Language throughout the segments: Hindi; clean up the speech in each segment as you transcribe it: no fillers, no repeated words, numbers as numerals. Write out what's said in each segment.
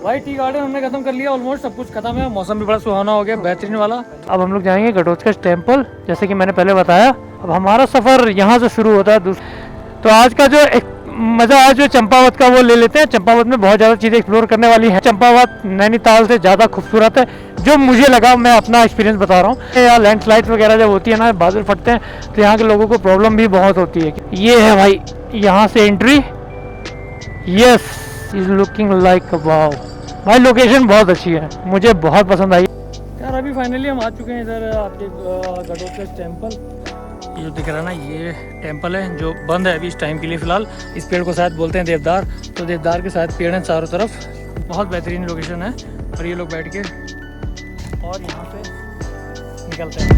भाई टी गार्डन हमने खत्म कर लिया, ऑलमोस्ट सब कुछ खत्म है। मौसम भी बड़ा सुहाना हो गया, बेहतरीन वाला। अब हम लोग जाएंगे घटोत्कच टेम्पल, जैसे कि मैंने पहले बताया। अब हमारा सफ़र यहाँ से शुरू होता है। तो आज का जो एक मज़ा आज जो चंपावत का वो ले लेते हैं। चंपावत में बहुत ज़्यादा चीज़ें एक्सप्लोर करने वाली है। चंपावत नैनीताल से ज़्यादा खूबसूरत है, जो मुझे लगा। मैं अपना एक्सपीरियंस बता रहा हूँ। यहाँ लैंडस्लाइड्स वगैरह जब होती है ना, बादल फटते हैं, तो यहाँ के लोगों को प्रॉब्लम भी बहुत होती है। ये है भाई यहाँ से entry. Yes, is looking like wow. भाई लोकेशन बहुत अच्छी है, मुझे बहुत पसंद आई यार। अभी फाइनली हम आ चुके हैं इधर आपके घटोत्कच टेम्पल। ये जो दिख रहा है ना, ये टेम्पल है जो बंद है अभी इस टाइम के लिए फ़िलहाल। इस पेड़ को शायद बोलते हैं देवदार। तो देवदार के साथ पेड़ हैं चारों तरफ। बहुत बेहतरीन लोकेशन है। और ये लोग बैठ के और यहाँ से निकलते हैं।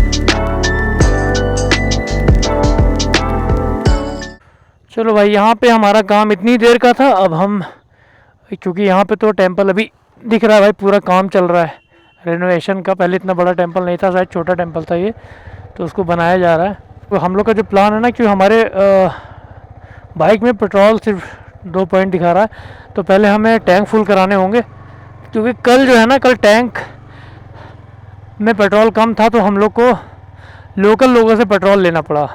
चलो भाई, यहाँ पे हमारा काम इतनी देर का था। अब हम, क्योंकि यहाँ पे तो टेम्पल अभी दिख रहा है भाई, पूरा काम चल रहा है रेनोवेशन का। पहले इतना बड़ा टेम्पल नहीं था, शायद छोटा टेम्पल था ये, तो उसको बनाया जा रहा है। तो हम लोग का जो प्लान है ना, कि हमारे बाइक में पेट्रोल सिर्फ 2 पॉइंट दिखा रहा है, तो पहले हमें टैंक फुल कराने होंगे। क्योंकि कल जो है ना, कल टैंक में पेट्रोल कम था, तो हम लोग को लोकल लोगों से पेट्रोल लेना पड़ा।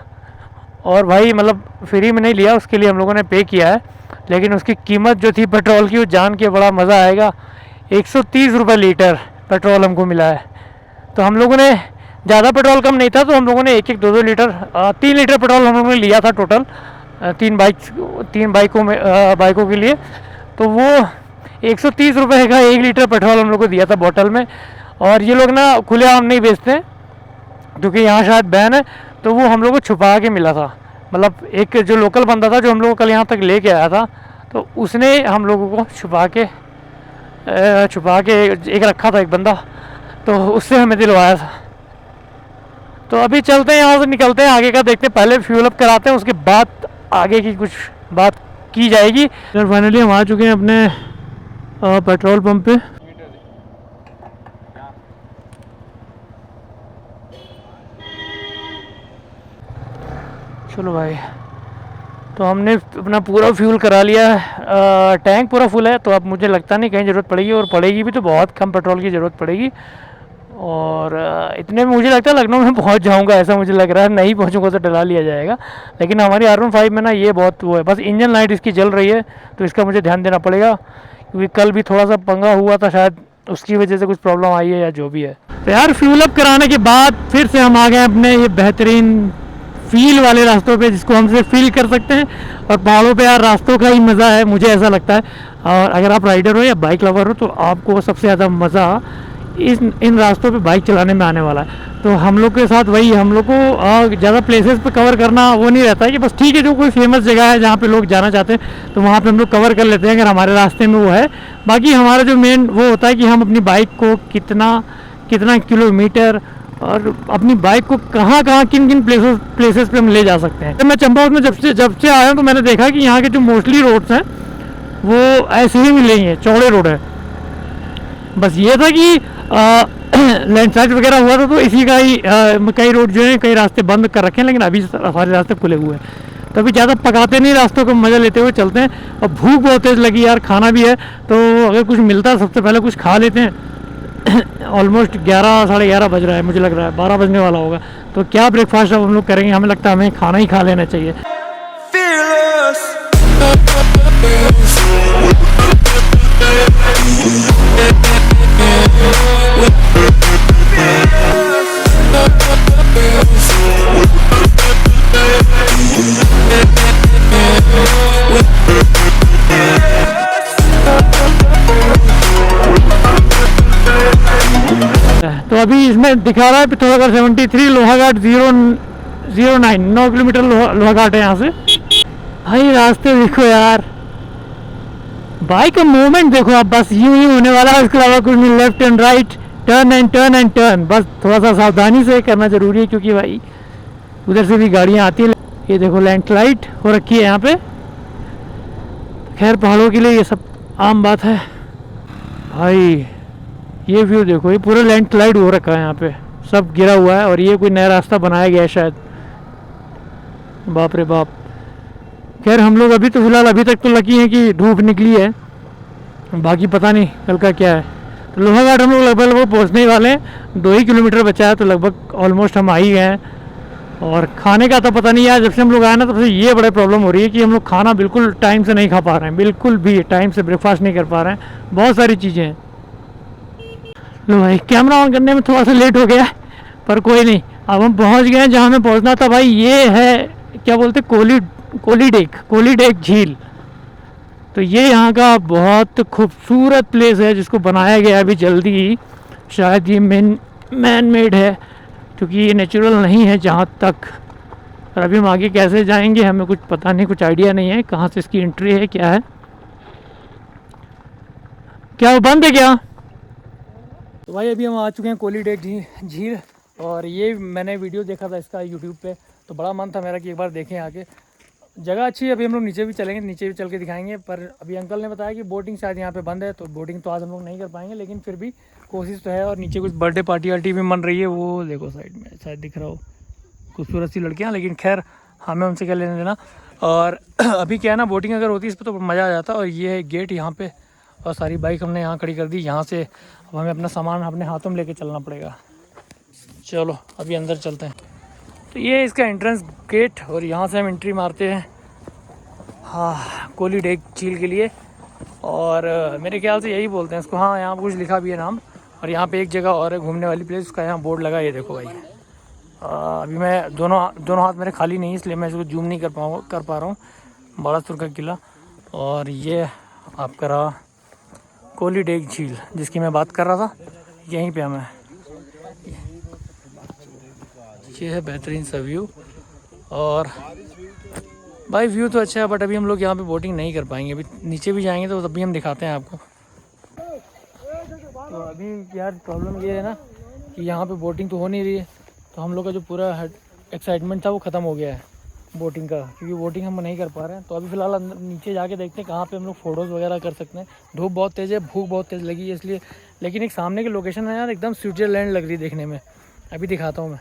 और भाई मतलब फ्री में नहीं लिया, उसके लिए हम लोगों ने पे किया है। लेकिन उसकी कीमत जो थी पेट्रोल की, वो जान के बड़ा मज़ा आएगा। 130 रुपये लीटर पेट्रोल हमको मिला है। तो हम लोगों ने, ज़्यादा पेट्रोल कम नहीं था, तो हम लोगों ने 1-2 लीटर 3 लीटर पेट्रोल हम लोगों ने लिया था टोटल। 3 बाइकों के लिए। तो वो 130 रुपये का 1 लीटर पेट्रोल हम लोग को दिया था बोतल में। और ये लोग ना खुलेआम नहीं बेचते, क्योंकि यहाँ शायद बैन है। तो वो हम लोग को छुपा के मिला था। मतलब एक जो लोकल बंदा था जो हम लोग को कल यहाँ तक लेके आया था, तो उसने हम लोगों को छुपा के एक रखा था एक बंदा, तो उससे हमें दिलवाया था। तो अभी चलते हैं, यहाँ से निकलते हैं, आगे का देखते हैं। पहले फ्यूल अप कराते हैं, उसके बाद आगे की कुछ बात की जाएगी। फाइनली हम आ चुके हैं अपने पेट्रोल पंप पे। चलो भाई, तो हमने अपना पूरा फ्यूल करा लिया है। टैंक पूरा फुल है, तो अब मुझे लगता नहीं कहीं ज़रूरत पड़ेगी, और पड़ेगी भी तो बहुत कम पेट्रोल की ज़रूरत पड़ेगी। और इतने में मुझे लगता है लखनऊ में पहुंच जाऊंगा, ऐसा मुझे लग रहा है। नहीं पहुंचूंगा तो डला लिया जाएगा। लेकिन हमारी R15 में ना ये बहुत वो है, बस इंजन लाइट इसकी जल रही है, तो इसका मुझे ध्यान देना पड़ेगा। क्योंकि कल भी थोड़ा सा पंगा हुआ था, शायद उसकी वजह से कुछ प्रॉब्लम आई है या जो भी है। तो यार फ्यूल अप कराने के बाद फिर से हम आ गए अपने ये बेहतरीन फील वाले रास्तों पे, जिसको हम सिर्फ फील कर सकते हैं। और पहाड़ों पे यार रास्तों का ही मज़ा है, मुझे ऐसा लगता है। और अगर आप राइडर हो या बाइक लवर हो, तो आपको सबसे ज़्यादा मज़ा इन रास्तों पे बाइक चलाने में आने वाला है। तो हम लोग के साथ वही, हम लोग को ज़्यादा प्लेसेस पे कवर करना वो नहीं रहता है, कि बस ठीक है जो कोई फेमस जगह है जहाँ पे लोग जाना चाहते हैं, तो वहाँ पे हम लोग कवर कर लेते हैं अगर हमारे रास्ते में वो है। बाकी हमारा जो मेन वो होता है कि हम अपनी बाइक को कितना किलोमीटर और अपनी बाइक को कहाँ किन प्लेसेस पे हम ले जा सकते हैं। तो मैं चंपावत में जब से आया हूँ, तो मैंने देखा कि यहाँ के जो मोस्टली रोड्स हैं वो ऐसे ही मिलेंगे, चौड़े रोड है। बस ये था कि लैंडस्लाइड वगैरह हुआ था, तो इसी का ही कई रोड जो है, कई रास्ते बंद कर रखे हैं, लेकिन अभी सारे रास्ते खुले हुए हैं। तो अभी ज़्यादा पकाते नहीं, रास्तों को मज़ा लेते हुए चलते हैं। और भूख बहुत तेज़ लगी यार, खाना भी है, तो अगर कुछ मिलता है सबसे पहले कुछ खा लेते हैं। ऑलमोस्ट 11 साढ़े 11 बज रहा है, मुझे लग रहा है 12 बजने वाला होगा। तो क्या ब्रेकफास्ट अब हम लोग करेंगे, हमें लगता है हमें खाना ही खा लेना चाहिए। तो अभी इसमें दिखा रहा है पिथौरागढ़ 73, लोहाघाट 009, 9 किलोमीटर लोहाघाट है यहाँ से। भाई रास्ते देखो यार, बाइक का मूवमेंट देखो आप, बस यूं ही होने वाला है, उसके अलावा कुछ नहीं। Left and right, turn and turn, बस थोड़ा सा सावधानी से करना जरूरी है, क्योंकि भाई उधर से भी गाड़ियाँ आती है। ये देखो लैंडस्लाइड हो रखी है यहाँ पे। खैर पहाड़ों के लिए ये सब आम बात है भाई। ये व्यू देखो, ये पूरा लैंडस्लाइड हो रखा है यहाँ पे, सब गिरा हुआ है। और ये कोई नया रास्ता बनाया गया है शायद, बाप रे बाप। खैर हम लोग अभी तो फिलहाल अभी तक तो लकी हैं कि धूप निकली है, बाकी पता नहीं कल का क्या है। तो लोहाघाट हम लोग लगभग पहुँचने ही वाले हैं, 2 ही किलोमीटर बचा है, तो लगभग ऑलमोस्ट हम आ ही गए हैं। और खाने का तो पता नहीं यार, जब से हम लोग आए ना तब से ये बड़ी प्रॉब्लम हो रही है कि हम लोग खाना बिल्कुल टाइम से नहीं खा पा रहे हैं, बिल्कुल भी टाइम से ब्रेकफास्ट नहीं कर पा रहे हैं, बहुत सारी चीज़ें हैं। लो भाई कैमरा ऑन करने में थोड़ा सा लेट हो गया, पर कोई नहीं, अब हम पहुंच गए हैं जहाँ हमें पहुंचना था भाई। ये है क्या बोलते, कोली डेक झील। तो ये यहाँ का बहुत खूबसूरत प्लेस है जिसको बनाया गया है अभी जल्दी ही। शायद ये मैन मेड है, क्योंकि ये नेचुरल नहीं है जहाँ तक। और अभी हम आगे कैसे जाएंगे हमें कुछ पता नहीं, कुछ आइडिया नहीं है कहाँ से इसकी एंट्री है, क्या है। क्या वो बंद है क्या? तो भाई अभी हम आ चुके हैं कोली डेक झील। और ये मैंने वीडियो देखा था इसका यूट्यूब पे, तो बड़ा मन था मेरा कि एक बार देखें आके। जगह अच्छी है। अभी हम लोग नीचे भी चलेंगे, नीचे भी चल के दिखाएंगे। पर अभी अंकल ने बताया कि बोटिंग शायद यहाँ पे बंद है, तो बोटिंग तो आज हम लोग नहीं कर पाएंगे, लेकिन फिर भी कोशिश तो है। और नीचे कुछ बर्थडे पार्टी वार्टी भी मन रही है, वो देखो साइड में शायद दिख रहा हो, खूबसूरत सी लड़कियाँ। लेकिन खैर हमें उनसे क्या लेने देना। और अभी क्या है ना, बोटिंग अगर होती इस पर तो मज़ा आ जाता। और ये है गेट यहाँ पे, और सारी बाइक हमने यहाँ खड़ी कर दी। यहाँ से अब हमें अपना सामान अपने हाथों में लेके चलना पड़ेगा। चलो अभी अंदर चलते हैं। तो ये है इसका एंट्रेंस गेट, और यहाँ से हम एंट्री मारते हैं हाँ कोली डेक झील के लिए। और मेरे ख्याल से यही बोलते हैं इसको। हाँ यहाँ पर कुछ लिखा भी है नाम। और यहाँ पे एक जगह और है घूमने वाली प्लेस, उसका यहाँ बोर्ड लगा है, ये देखो भाई। अभी मैं दोनों हाथ मेरे खाली नहीं, इसलिए मैं इसको जूम नहीं कर पा रहा हूँ। बालासुर का किला। और ये आपका रहा कोली डेक झील जिसकी मैं बात कर रहा था, यहीं पे हमें। ये है बेहतरीन सा व्यू। और भाई व्यू तो अच्छा है, बट अभी हम लोग यहाँ पे बोटिंग नहीं कर पाएंगे। अभी नीचे भी जाएंगे तो तभी हम दिखाते हैं आपको। तो अभी यार प्रॉब्लम ये है ना कि यहाँ पे बोटिंग तो हो नहीं रही है, तो हम लोग का जो पूरा एक्साइटमेंट था वो ख़त्म हो गया है बोटिंग का, क्योंकि बोटिंग हम नहीं कर पा रहे हैं। तो अभी फ़िलहाल नीचे जाके देखते हैं कहाँ पे हम लोग फ़ोटोज़ वगैरह कर सकते हैं। धूप बहुत तेज़ है, भूख बहुत तेज़ लगी है इसलिए। लेकिन एक सामने की लोकेशन है यार, एकदम स्विट्ज़रलैंड लग रही है देखने में। अभी दिखाता हूँ मैं।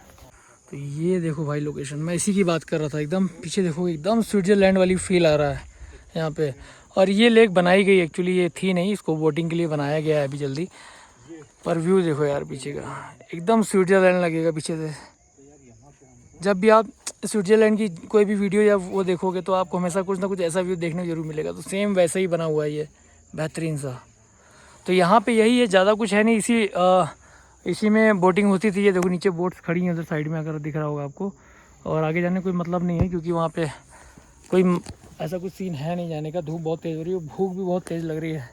तो ये देखो भाई लोकेशन, मैं इसी की बात कर रहा था। एकदम पीछे देखो, एकदम स्विट्ज़रलैंड वाली फील आ रहा है यहाँ पे। और ये लेक बनाई गई एक्चुअली, ये थी नहीं, इसको बोटिंग के लिए बनाया गया है अभी जल्दी। पर व्यू देखो यार पीछे का, एकदम स्विट्ज़रलैंड लगेगा पीछे से। जब भी आप स्विट्ज़रलैंड की कोई भी वीडियो या वो देखोगे तो आपको हमेशा कुछ ना कुछ ऐसा व्यू देखने को जरूर मिलेगा। तो सेम वैसा ही बना हुआ है ये, बेहतरीन सा। तो यहाँ पे यही है, ज़्यादा कुछ है नहीं। इसी में बोटिंग होती थी। ये देखो नीचे बोट्स खड़ी हैं उधर साइड में, अगर दिख रहा होगा आपको। और आगे जाने कोई मतलब नहीं है, क्योंकि वहाँ पे कोई ऐसा कुछ सीन है नहीं जाने का। धूप बहुत तेज़ हो रही है, भूख भी बहुत तेज़ लग रही है,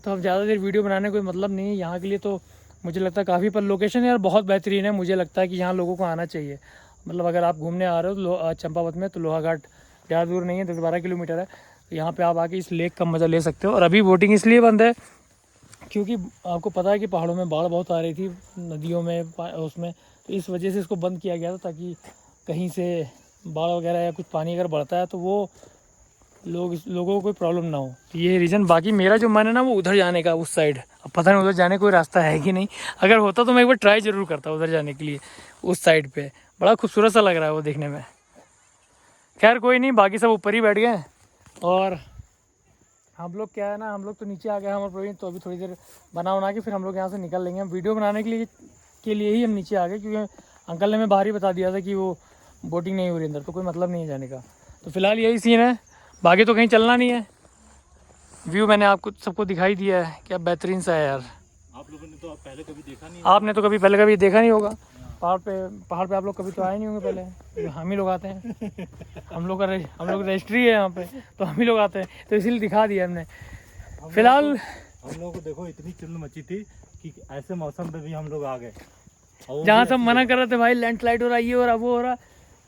तो अब ज़्यादा देर वीडियो बनाने कोई मतलब नहीं है यहाँ के लिए। तो मुझे लगता है काफ़ी, पर लोकेशन यार बहुत बेहतरीन है। मुझे लगता है कि यहाँ लोगों को आना चाहिए। मतलब अगर आप घूमने आ रहे हो तो चंपावत में, तो लोहाघाट ज़्यादा दूर नहीं है, 10-12 किलोमीटर है। तो यहाँ पे आप आके इस लेक का मज़ा ले सकते हो। और अभी बोटिंग इसलिए बंद है क्योंकि आपको पता है कि पहाड़ों में बाढ़ बहुत आ रही थी, नदियों में उसमें, तो इस वजह से इसको बंद किया गया था, ताकि कहीं से बाढ़ वगैरह या कुछ पानी अगर बढ़ता है तो वो लोगों को कोई प्रॉब्लम ना हो। तो ये रीज़न। बाकी मेरा जो मन है ना वो उधर जाने का, उस साइड। अब पता नहीं उधर जाने कोई रास्ता है कि नहीं, अगर होता तो मैं एक बार ट्राई ज़रूर करता उधर जाने के लिए। उस साइड पे बड़ा खूबसूरत सा लग रहा है वो देखने में। खैर कोई नहीं, बाकी सब ऊपर ही बैठ गए। और हम लोग क्या है ना, हम लोग तो नीचे आ गए हमारे प्रवीण। तो अभी थोड़ी देर बना के फिर हम लोग यहाँ से निकल लेंगे। हम वीडियो बनाने के लिए ही हम नीचे आ गए, क्योंकि अंकल ने हमें बाहर ही बता दिया था कि वो बोटिंग नहीं हो रही अंदर, तो कोई मतलब नहीं है जाने का। तो फिलहाल यही सीन है, बाकी तो कहीं चलना नहीं है। व्यू मैंने आपको सबको दिखाई दिया है, क्या बेहतरीन सा है यार। आप लोगों ने तो पहले कभी देखा नहीं, आपने तो पहले कभी देखा नहीं होगा। पहाड़ पे आप लोग कभी तो आए नहीं होंगे पहले। हम ही लोग आते हैं, हम लोग रजिस्ट्री है यहाँ पे, तो हम ही लोग आते हैं, तो इसीलिए दिखा दिया हमने। फिलहाल हम लोगों को देखो इतनी चिल्ल मची थी कि ऐसे मौसम पे भी हम लोग आ गए, जहाँ सब मना कर रहे थे भाई लैंडस्लाइड हो रहा है, ये हो रहा वो हो रहा।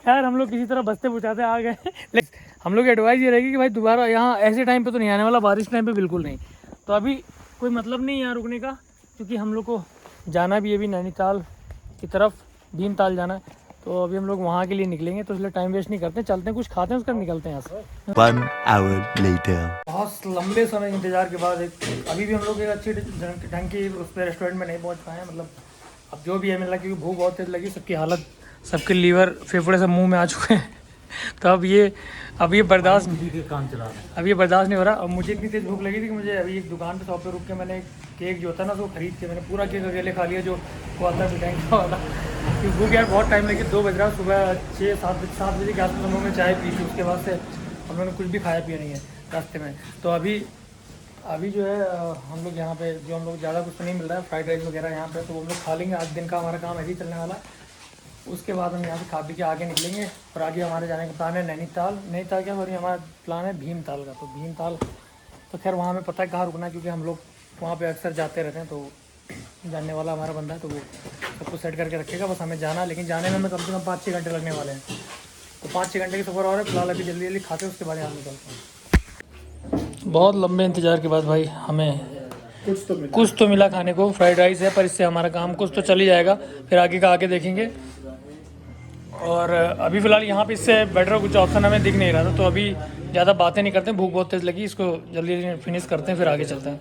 खैर हम लोग किसी तरह बचते बुझाते आ गए। लेकिन हम लोग की एडवाइस ये रहेगी कि भाई दोबारा यहाँ ऐसे टाइम पे तो नहीं आने वाला, बारिश टाइम पे बिल्कुल नहीं। तो अभी कोई मतलब नहीं यहाँ रुकने का, क्योंकि हम लोग को जाना भी अभी नैनीताल की तरफ, भीमताल जाना है। तो अभी हम लोग वहाँ के लिए निकलेंगे, तो इसलिए टाइम वेस्ट नहीं करते, चलते हैं कुछ खाते हैं, उसका निकलते हैं यहाँ से। 1 hour later. बहुत लंबे समय इंतजार के बाद अभी भी हम लोग एक अच्छी ढंग की उस पर रेस्टोरेंट में नहीं पहुँच पाए हैं। मतलब अब जो भी है मिला, क्योंकि भूख बहुत तेज़ लगी, सबकी हालत, सबके लीवर फेफड़े सब मुंह में आ चुके हैं। तो अब ये बर्दाश्त दीदी के काम चला रहे हैं। अब ये बर्दाश्त नहीं हो रहा। अब मुझे इतनी तेज़ भूख लगी थी कि मुझे अभी एक दुकान पे शॉप पे रुक के मैंने केक जो था ना वो खरीद के मैंने पूरा केक अकेले खा लिया, जो वो आता है मिठाई का वाला। क्योंकि भूख यार बहुत टाइम लगी, 2 बज रहा, सुबह 6-7 बजे के आसपास हम लोगों ने चाय पी थी, उसके बाद से हम लोगों ने कुछ भी खाया पिया नहीं है रास्ते में। तो अभी जो है हम लोग यहाँ पे जो हम लोग ज़्यादा कुछ तो नहीं मिल रहा है, फ्राइड राइस वगैरह यहाँ पे, तो हम लोग खा लेंगे। आज दिन का हमारा काम ऐसे ही चलने वाला है। उसके बाद हम यहाँ से खा पी के आगे निकलेंगे और आगे हमारे जाने का प्लान है नैनीताल क्या, और ये हमारा प्लान है भीमताल का। तो भीमताल तो खैर वहाँ हमें पता है कहाँ रुकना है, क्योंकि हम लोग वहाँ पे अक्सर जाते रहते हैं। तो जानने वाला हमारा बंदा है, तो वो सब कुछ सेट करके रखेगा, बस हमें जाना है। लेकिन जाने में हमें कम से कम 5-6 घंटे लगने वाले हैं। तो 5-6 घंटे की सफ़र और है। फिलहाल अभी जल्दी खाते हैं, उसके बाद यहाँ निकलते हैं। बहुत लंबे इंतज़ार के बाद भाई हमें कुछ तो मिला खाने को। फ्राइड राइस है, पर इससे हमारा काम कुछ तो चल ही जाएगा, फिर आगे का आगे देखेंगे। और अभी फ़िलहाल यहाँ पे इससे बेटर कुछ ऑप्शन हमें दिख नहीं रहा था, तो अभी ज़्यादा बातें नहीं करते, भूख बहुत तेज़ लगी, इसको जल्दी फिनिश करते हैं, फिर आगे चलते हैं।